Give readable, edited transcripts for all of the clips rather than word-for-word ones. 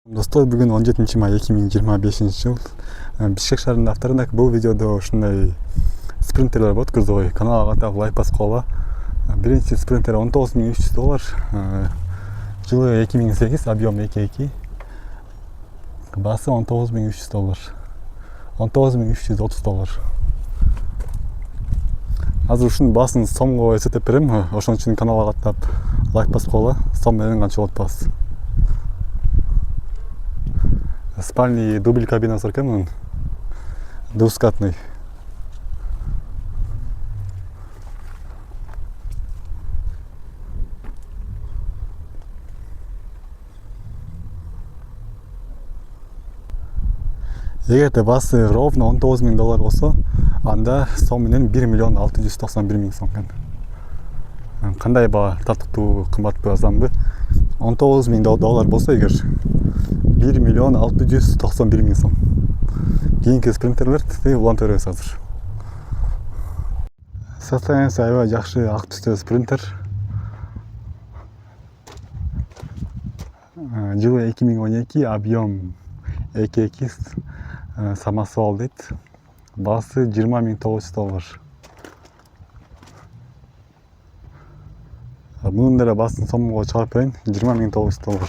Достор, бүгін 17 май 2025 жыл. Бишкек шаарынын авторунак бул видеодо ушундай спринтерлер болот, кыргызбай каналга катап лайк басып койгула. Биринчи спринтер $19.300, жылы 2008, объем 2.2, баасы $19.300, $19.330. Азыр ушунун баасын сомго эсептеп берем, ошон үчүн каналга катап лайк басып койгула. Сом менен канча болот баасы. Спальный дубль кабинасы бар экен, двускатный. Эгерде баасы ровно $19.000 болсо, анда сом менен $1.691.000 сом экен. Кандай баа, тартыктуу, кымбатпы, арзанбы? $19.000 болсо эгер $1.691.000 сом. Кийинки спринтерлерди улантып беребиз азыр. Состояниясы аябай жакшы, ак түстө спринтер. Жылы 2012, объем 2.2, самосвал дейт. Баасы $20.900. Мунун деле баасын сомго чыгарып берейин, $20.900.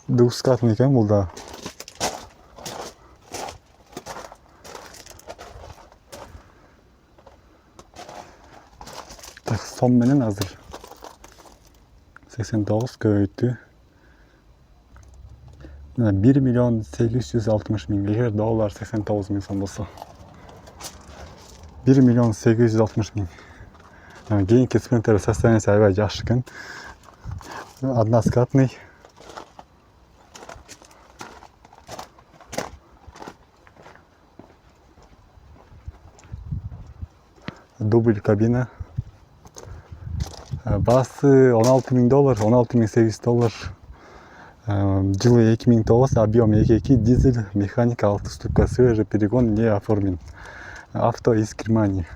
Двускатный экен бул да. Так, сом менен азыр 89 көбөйттү. $1.860.000. Эгер доллар 89.000 сом болсо, $1.860.000. Кийинки спринтер состояниясы аябай жакшы экен. Односкатный. Дубль кабина. Баасы $16.000, $16.800. Жылы 2009, объем 2.2, дизель, механика, 6 ступка, свежий перегон, не оформлен. Авто из Германии.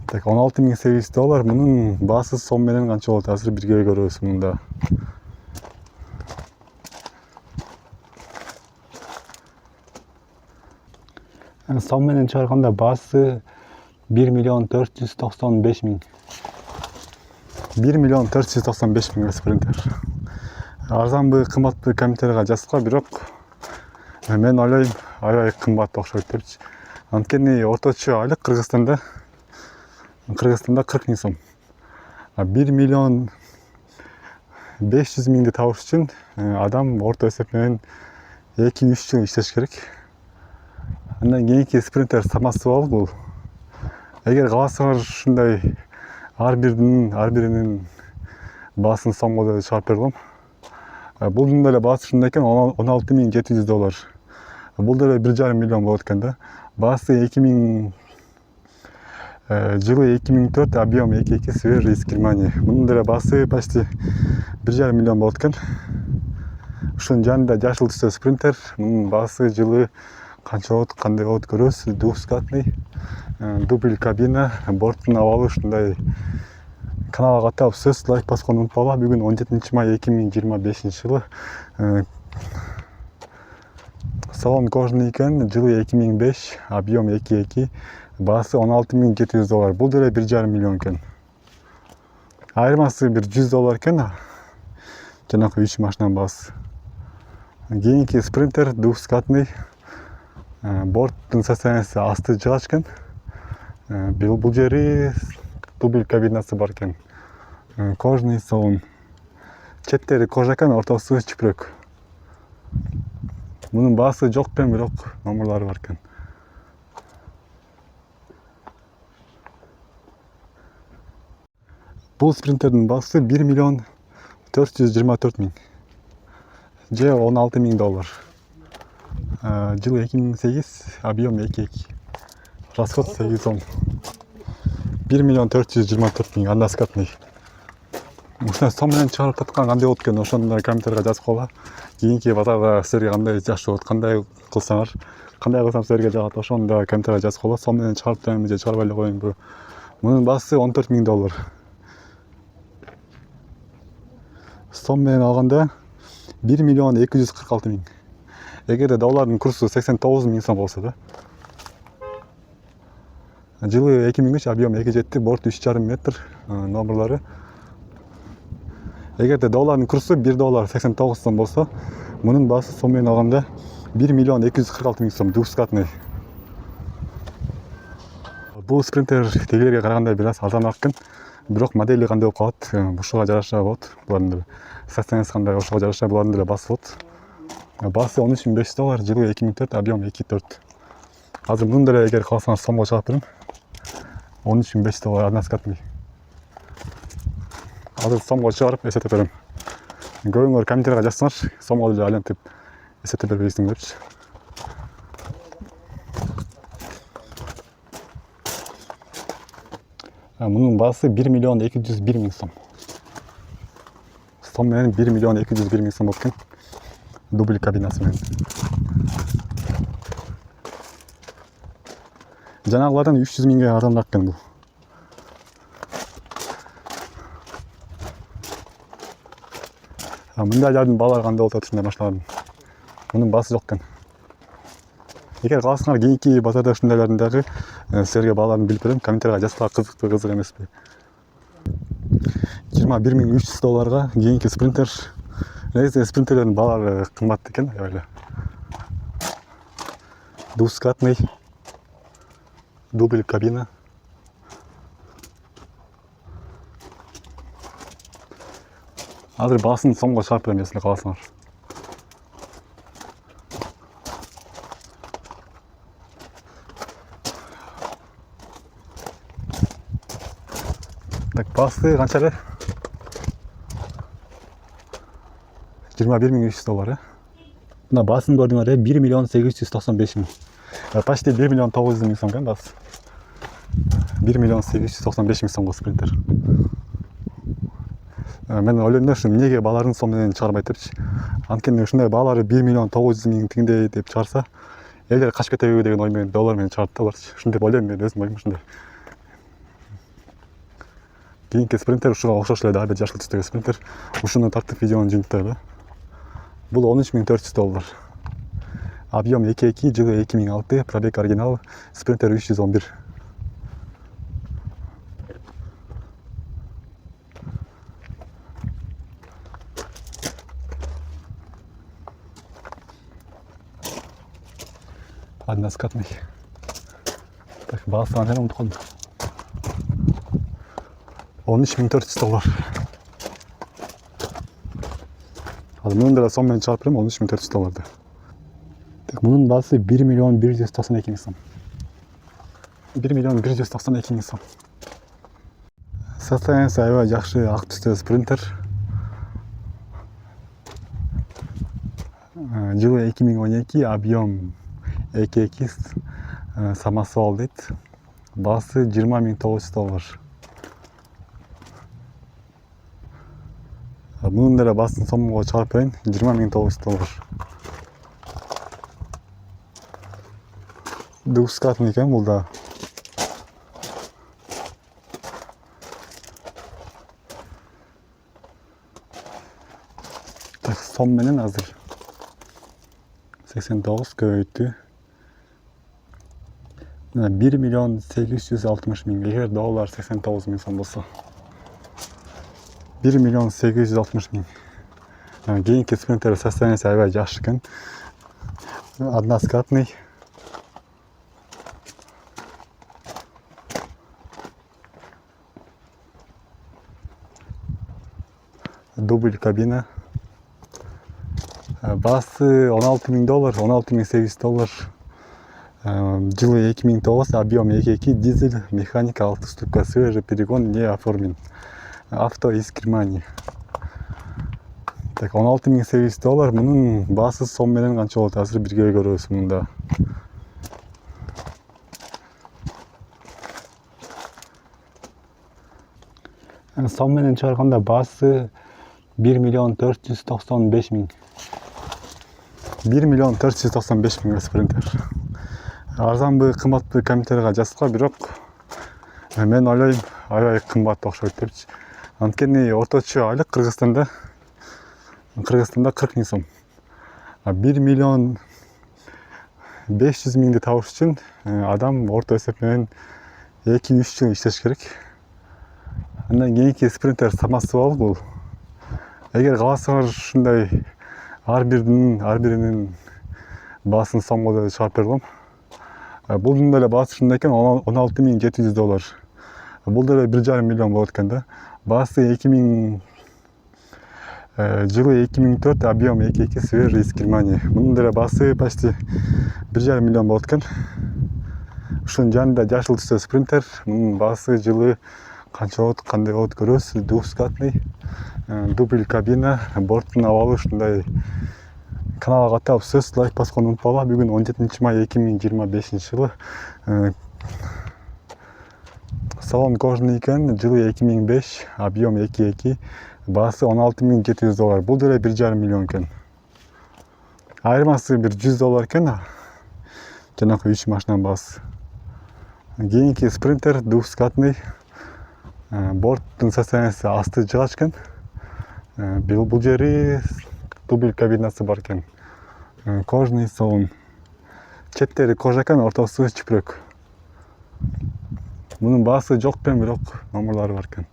Так, $16.800. Мунун баасы сом менен канча болот? Азыр бирге көрөбүз мында. Сом менен чыгарганда баасы $1.495.000. $1.495.000 спринтер. Арзанбы, кымбатпы комментарийга жазгыла, бирок мен ойлойм аябай кымбат окшойт депчи. Анткени орточо айлык Кыргызстанда 40.000 сом. $1.500.000 табыш үчүн адам орто эсеп менен 2-3 жыл иштеш керек. Андан кийинки спринтер самосвал бул. Эгер кааласаңар ушундай ар биринин баасын сомго да чыгарып бере алам. Булдун деле баасы ушундай экен, $16.700. Бул деле $1.5 миллион болот экен да. Баасы жылы 2004, объем 2.2, свежий из Германии. Мунун деле баасы почти $1.5 миллион болот экен. Ушунун жанында жашыл түстө спринтер. Мунун баасы жылы канча болот, кандай болот көрөбүз. Двускатный, дубль кабина, борттун абалы ушундай. Каналга катап сөз лайк басканды унутпагыла. Бүгүн 17 май 2025 жылы. Салон кожаный экен, жылы 2005, объем 2.2, баасы $16.700. Бул деле $1.5 миллион экен. Айырмасы $100 экен. Жанакы 3 машинанын баасы. Кийинки спринтер двускатный. Борттун состояниясы асты жыгач экен. Бул жери дубль кабинасы бар экен. Кожаный салон. Четтери кожа экен, ортосу чүпүрөк. Мунун баасы жок экен, бирок номерлары бар экен. Бул спринтердин баасы $1.424.000. Же $16.000. Жылы 2008, объем 2.2. Расход 8 сом. $1.424.000, односкатный. Ушундай сом менен чыгарып таткан кандай болот экен, ошондо комментарийга жазып койгула. Кийинки базарда силерге кандай жакшы болот, кандай кылсаңар, кандай кылсам силерге жагат, ошондо комментарийга жазып койгула. Сом менен чыгарып беремби же чыгарбай эле коеюнбу? Мунун баасы $14.000. сом менен алганда 1 миллион 246 миң. Эгерде доллардын курсу 89 миң сом болсо да. Жылы 2003, объем 2,7, борт 3,5 метр, номерлары. Эгерде доллардын курсу 1 доллар 89 сом болсо, мунун баасы сом менен алганда 1 миллион 246 миң сом, двускатный. Бул спринтер тегилерге караганда бир аз арзаныраак экен, бирок модели кандай болуп калат, ушуга жараша болот. Булардын деле состояниеси кандай, ошого жараша булардын деле баасы болот. Баасы 13.500 доллар, жылы 2004, объем 2,4. Азыр мунун деле эгер кааласаңыз сомго чыгап берем. 13.500 доллар односкатный. Азыр сомго чыгарып эсептеп берем. Көбүңөр комментарийга жазсаңар, сомго деле айлантып эсептеп бербейсиң депчи. Мунун баасы 1 миллион 201 миң сом. Сом менен 1 миллион 201 миң сом болуп экен. Дубль кабинасы менен. Жанагылардан 300 миңге арзаныраак экен бул. Мындайлардын баалары кандай болуп атат ушундай машиналардын. Мунун баасы жок экен. Эгер кааласаңар кийинки базарда ушундайлардын дагы силерге бааларын билип берем. Комментарийга жазсаңар кызыктуу, кызык эмеспи. 21.300 долларга кийинки спринтер. Негизи спринтерлердин баалары кымбат экен, аябай эле. Двускатный, дубль кабина. Азыр баасын сомго чыгарып берем, если кааласаңар. Так, баасы канча эле? 21.300 доллар. Мына баасын көрдүңөр, 1 миллион 895 миң. Почти 1 миллион 900 миң сом экен баасы. 1 миллион 895 миң сомго спринтер. Мен ойлойм да, ушу эмнеге бааларын сом менен чыгарбайт депчи. Анткени ушундай баалары 1 миллион 900 миң тигиндей деп чыгарса, элдер качып кетеби деген ой менен доллар менен чыгарат да аларчы. Ушинтип ойлойм мен, өзүм оюм ушундай. Кийинки спринтер ушуга окшош эле да, бир жашыл түстөгү спринтер. Ушуну тартып видеонун жыйынтыгы да. Бул 13.400 доллар. Объем 2,2, жылы 2006, пробег оригинал, спринтер 311. Односкатный. Так, баасы кандай унутуп калдым. 13.400 доллар. Азыр мунун деле сом менен чыгарып берем, 13.400 долларды. Так, мунун баасы 1 миллион 192 миң сом. 1 миллион 192 миң сом. Состояниеси аябай жакшы, ак түстө спринтер. Жылы 2012, объем 2,2, самосвал дейт. Баасы 20.900 доллар. Мунун деле баасын сомго чыгарып берейин, 20.900 доллар. Двускатный экен бул да. Так, сом менен азыр 89 көбөйттү. 1 миллион 860 миң. Эгер доллар 89 миң сом болсо, 1 миллион 860 миң. Кийинки спринтер состояниеси аябай жакшы экен. Односкатный. Дубль кабина. Баасы 16 миң доллар, 16.800 доллар. Жылы 2009, объем 2,2, дизель, механика, 6 ступка, свежий перегон, не оформлен. Авто из Германии. Так, 16.800 доллар. Мунун баасы сом менен канча болот? Азыр бирге көрөбүз мында. Сом менен чыгарганда баасы 1 миллион 495 миң. 1 миллион 495 миң спринтер. Арзанбы, кымбатпы комментарийга жазсаңар, бирок мен ойлойм аябай кымбат окшойт депчи. Анткени орточо айлык Кыргызстанда Кыргызстанда 40 миң сом. 1 миллион 500 миңди табыш үчүн адам орто эсеп менен 2-3 жыл иштеш керек. Андан кийинки спринтер самосвал бул. Эгер кааласаңар ушундай ар биринин баасын сомго чыгарып бере алам. Булдун деле баасы ушундай экен, $16,700. Бул деле 1,5 миллион болот экен да. Баасы 2000 жылы 2004, объем 2.2 свежий из Германии. Мунун деле баасы почти 1,5 миллион болот экен. Ушунун жанында жашыл түстө спринтер. Мунун баасы жылы канча болот, кандай болот көрөбүз. Двускатный, дубль кабина, борттун абалы ушундай. Каналга каттап сөз лайк басканды унутпагыла. Бүгүн 17 май 2025 жылы. Салон кожаный экен, жылы 2005, объем 2.2, баасы $16,700. Бул деле 1,5 миллион экен. Айырмасы бир $100 экен. Жанакы 3 машинанын баасы. Кийинки спринтер двускатный. Борттун состояниясы асты жыгач экен. Бул жери дубль кабинасы бар экен. Кожаный салон. Четтери кожа экен, ортосу чүпүрөк. Мунун баасы жок экен, бирок номерлары бар экен.